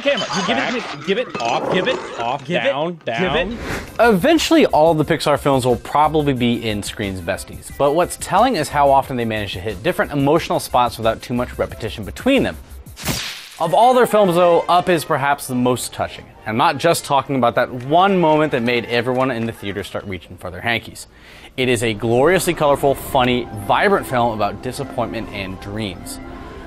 camera. Give it off, down. Eventually, all of the Pixar films will probably be in Screen's Besties, but what's telling is how often they manage to hit different emotional spots without too much repetition between them. Of all their films though, Up is perhaps the most touching. I'm not just talking about that one moment that made everyone in the theater start reaching for their hankies. It is a gloriously colorful, funny, vibrant film about disappointment and dreams.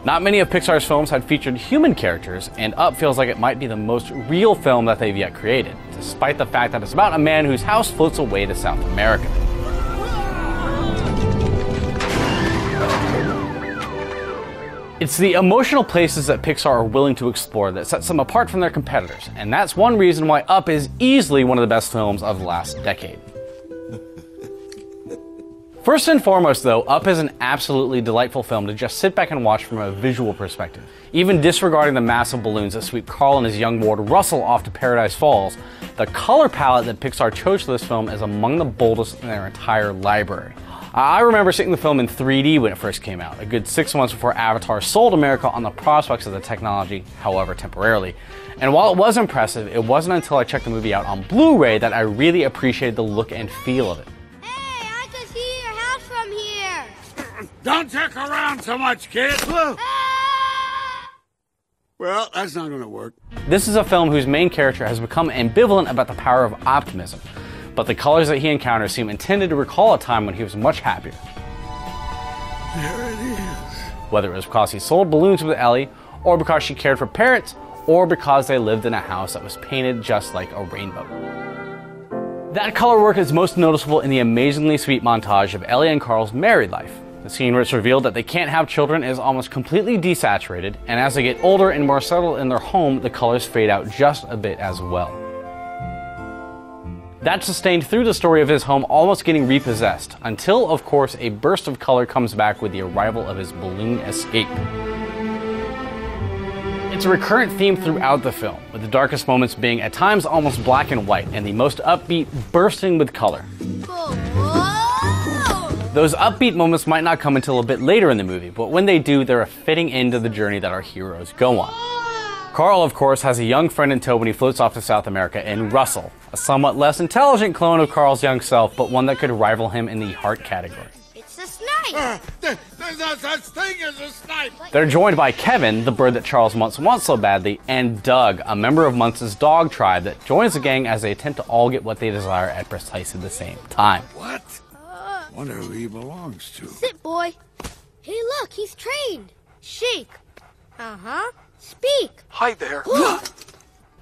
Not many of Pixar's films had featured human characters, and Up feels like it might be the most real film that they've yet created, despite the fact that it's about a man whose house floats away to South America. It's the emotional places that Pixar are willing to explore that sets them apart from their competitors, and that's one reason why Up is easily one of the best films of the last decade. First and foremost though, Up is an absolutely delightful film to just sit back and watch from a visual perspective. Even disregarding the massive balloons that sweep Carl and his young ward Russell off to Paradise Falls, the color palette that Pixar chose for this film is among the boldest in their entire library. I remember seeing the film in 3D when it first came out, a good 6 months before Avatar sold America on the prospects of the technology, however temporarily. And while it was impressive, it wasn't until I checked the movie out on Blu-ray that I really appreciated the look and feel of it. Hey, I can see your house from here! Don't check around so much, kid! Well, that's not gonna work. This is a film whose main character has become ambivalent about the power of optimism, but the colors that he encounters seem intended to recall a time when he was much happier. There it is. Whether it was because he sold balloons with Ellie, or because she cared for parrots, or because they lived in a house that was painted just like a rainbow. That color work is most noticeable in the amazingly sweet montage of Ellie and Carl's married life. The scene where it's revealed that they can't have children is almost completely desaturated, and as they get older and more settled in their home, the colors fade out just a bit as well. That's sustained through the story of his home almost getting repossessed, until, of course, a burst of color comes back with the arrival of his balloon escape. It's a recurrent theme throughout the film, with the darkest moments being at times almost black and white, and the most upbeat bursting with color. Those upbeat moments might not come until a bit later in the movie, but when they do, they're a fitting end to the journey that our heroes go on. Carl, of course, has a young friend in tow when he floats off to South America in Russell, a somewhat less intelligent clone of Carl's young self, but one that could rival him in the heart category. It's a snipe! There's no such thing as a snipe! They're joined by Kevin, the bird that Charles Muntz wants so badly, and Doug, a member of Muntz's dog tribe that joins the gang as they attempt to all get what they desire at precisely the same time. What? Wonder who he belongs to. Sit, boy. Hey, look, he's trained. Shake. Uh-huh. Speak. Hi there.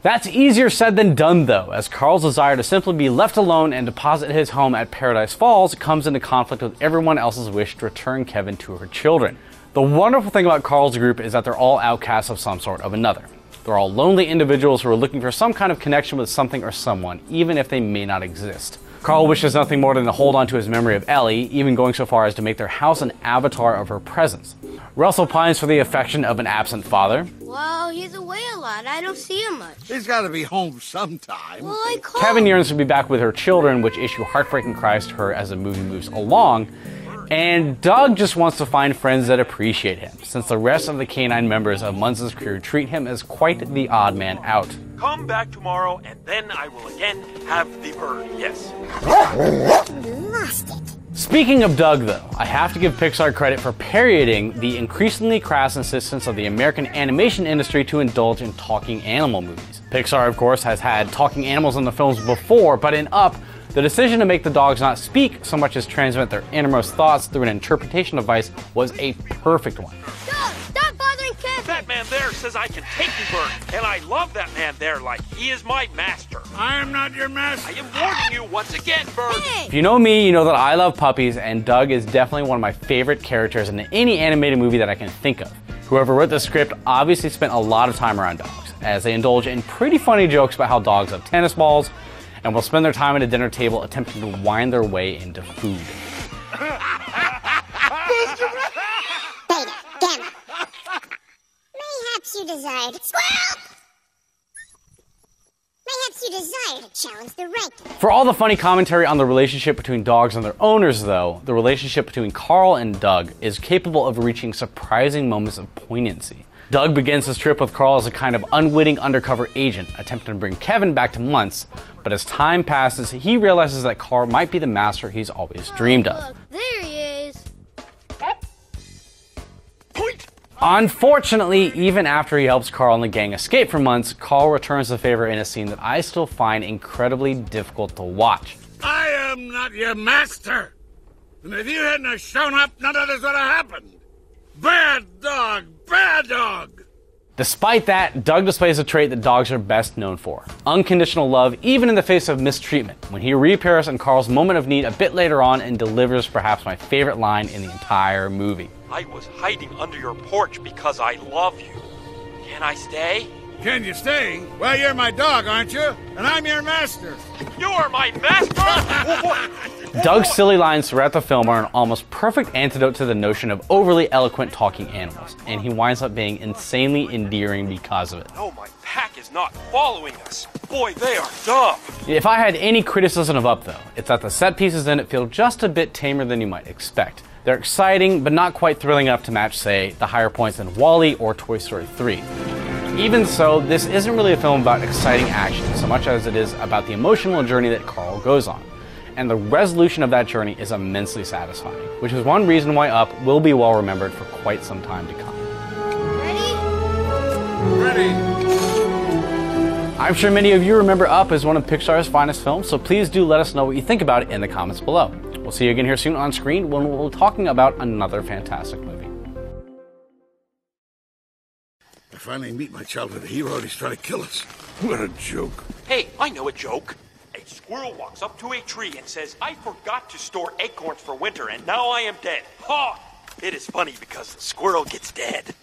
That's easier said than done though, as Carl's desire to simply be left alone and deposit his home at Paradise Falls comes into conflict with everyone else's wish to return Kevin to her children. The wonderful thing about Carl's group is that they're all outcasts of some sort of another. They're all lonely individuals who are looking for some kind of connection with something or someone, even if they may not exist. Carl wishes nothing more than to hold on to his memory of Ellie, even going so far as to make their house an avatar of her presence. Russell pines for the affection of an absent father. Well, he's away a lot. I don't see him much. He's gotta be home sometime. Well, I called. Kevin yearns to be back with her children, which issue heartbreaking cries to her as the movie moves along. And Doug just wants to find friends that appreciate him, since the rest of the canine members of Muntz's crew treat him as quite the odd man out. Come back tomorrow, and then I will again have the bird, yes. Lost it. Speaking of Doug though, I have to give Pixar credit for parodying the increasingly crass insistence of the American animation industry to indulge in talking animal movies. Pixar, of course, has had talking animals in the films before, but in Up, the decision to make the dogs not speak so much as transmit their innermost thoughts through an interpretation device was a perfect one. Doug, stop bothering Kevin! That man there says I can take the bird, and I love that man there like he is my master. I am not your master. I am warning you once again, bird. Hey! If you know me, you know that I love puppies, and Doug is definitely one of my favorite characters in any animated movie that I can think of. Whoever wrote the script obviously spent a lot of time around dogs, as they indulge in pretty funny jokes about how dogs have tennis balls, and will spend their time at a dinner table attempting to wind their way into food. Beta, gamma. Mayhaps you desired squirrel. Mayhaps you desire to challenge the ranking. For all the funny commentary on the relationship between dogs and their owners, though, the relationship between Carl and Doug is capable of reaching surprising moments of poignancy. Doug begins his trip with Carl as a kind of unwitting undercover agent, attempting to bring Kevin back to Muntz, but as time passes, he realizes that Carl might be the master he's always dreamed of. Look, there he is. Unfortunately, even after he helps Carl and the gang escape from Muntz, Carl returns the favor in a scene that I still find incredibly difficult to watch. I am not your master. And if you hadn't have shown up, none of this would have happened. Bad dog, bad dog. Despite that, Doug displays a trait that dogs are best known for: unconditional love, even in the face of mistreatment, when he reappears in Carl's moment of need a bit later on and delivers perhaps my favorite line in the entire movie. I was hiding under your porch because I love you. Can I stay? Can you stay? Well, you're my dog, aren't you? And I'm your master. You're my master! Doug's silly lines throughout the film are an almost perfect antidote to the notion of overly eloquent talking animals, and he winds up being insanely endearing because of it. No, my pack is not following us. Boy, they are dumb. If I had any criticism of Up, though, it's that the set pieces in it feel just a bit tamer than you might expect. They're exciting, but not quite thrilling enough to match, say, the higher points in WALL-E or Toy Story 3. Even so, this isn't really a film about exciting action so much as it is about the emotional journey that Carl goes on. And the resolution of that journey is immensely satisfying, which is one reason why Up will be well remembered for quite some time to come. Ready? I'm sure many of you remember Up as one of Pixar's finest films, so please do let us know what you think about it in the comments below. We'll see you again here soon on screen when we'll be talking about another fantastic movie. I finally meet my childhood hero and he's trying to kill us. What a joke. Hey, I know a joke. A squirrel walks up to a tree and says, I forgot to store acorns for winter and now I am dead. Ha! It is funny because the squirrel gets dead.